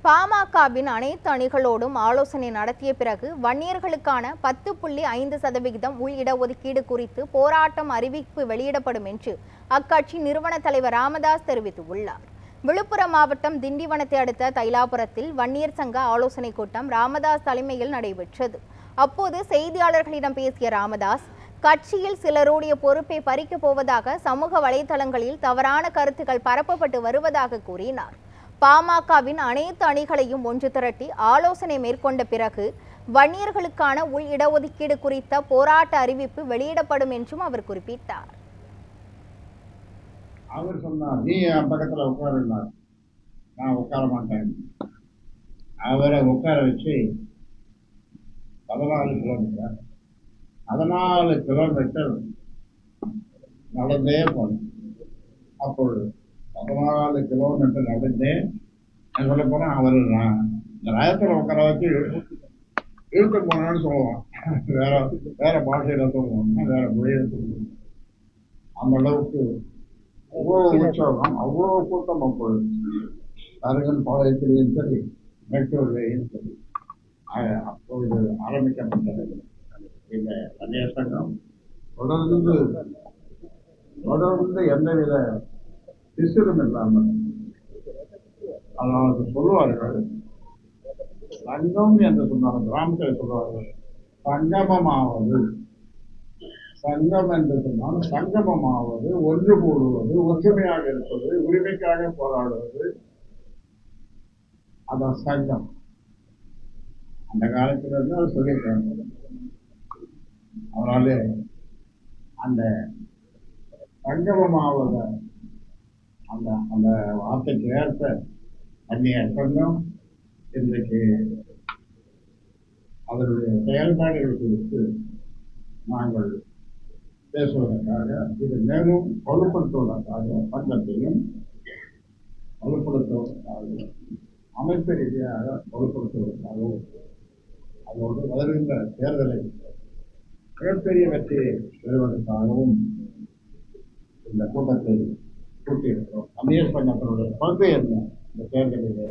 பாமகவின் அனைத்து அணிகளோடும் ஆலோசனை நடத்திய பிறகு வன்னியர்களுக்கான 10.5% உள் இடஒதுக்கீடு குறித்து போராட்டம் அறிவிப்பு வெளியிடப்படும் என்று அக்கட்சி நிறுவன தலைவர் ராமதாஸ் தெரிவித்துள்ளார். விழுப்புரம் மாவட்டம் திண்டிவனத்தை அடுத்த தைலாபுரத்தில் வன்னியர் சங்க ஆலோசனை கூட்டம் ராமதாஸ் தலைமையில் நடைபெற்றது. அப்போது செய்தியாளர்களிடம் பேசிய ராமதாஸ், கட்சியில் சிலருடைய பொறுப்பை பறிக்கப் போவதாக சமூக வலைதளங்களில் தவறான கருத்துக்கள் பரப்பப்பட்டு வருவதாக கூறினார். பாமகவின் அனைத்து அணிகளையும் ஒன்று திரட்டி ஆலோசனை மேற்கொண்ட பிறகு வன்னியர்களுக்கான உள் இடஒதுக்கீடு குறித்த போராட்ட அறிவிப்பு வெளியிடப்படும் என்றும் அவர் குறிப்பிட்டார். அவர் சொன்னார், நீ என் பக்கத்துல உட்காருனார். நான் உட்கார மாட்டேன். அவரை உட்கார வச்சு 14 கிலோமீட்டர் நடந்தே போனேன். அப்பொழுது 14 கிலோமீட்டர் நடந்தே சொல்ல போனா அவர் இந்த ராயத்தில் உட்கார வச்சு இழுத்து போனான்னு சொல்லுவான். வேற பாஷையில சொல்லுவாங்க, வேற மொழியில சொல்லுவாங்க. அந்த அளவுக்கு அவ்வளவு உற்சாகம், அவ்வளவு கூட்டம். அப்பொழுது அருகன் பாளையத்திலையும் சரி, மெட்ரோலையும் சரி, அப்பொழுது ஆரம்பிக்கப்பட்டது இந்த வன்னியர் சங்கம். தொடர்ந்து எந்தவித சிசுரும் இல்லாமல், அதாவது சொல்லுவார்கள், சங்கம் என்று சொன்னார்கள், கிராமத்தில் சொல்லுவார்கள், சங்கமமாவது. சங்கம் என்று சொன்னால் சங்கமமாவது, ஒன்று கூடுவது, ஒற்றுமையாக இருப்பது, உரிமைக்காக போராடுவது, அதான் சங்கம். அந்த காலத்துல இருந்து அவர் சொல்லியிருக்காங்க. அவரால் அந்த சங்கமமாவத அந்த அந்த வார்த்தைக்கு ஏற்ப வன்னியர் சங்கம் இன்றைக்கு அதனுடைய செயல்பாடுகள் குறித்து நாங்கள் பேசுவதற்காக, இது மேலும் வலுப்படுத்துவதற்காக, சங்கத்தையும் வலுப்படுத்துவதற்காக, அமைப்பு ரீதியாக வலுப்படுத்துவதற்காகவும், அதோடு வருகின்ற தேர்தலை மிகப்பெரிய வெற்றியை பெறுவதற்காகவும் இந்த கூட்டத்தை கூட்டியிருக்கிறோம். வன்னியர் சங்கத்தினுடைய பங்கு என்ன இந்த தேர்தலில்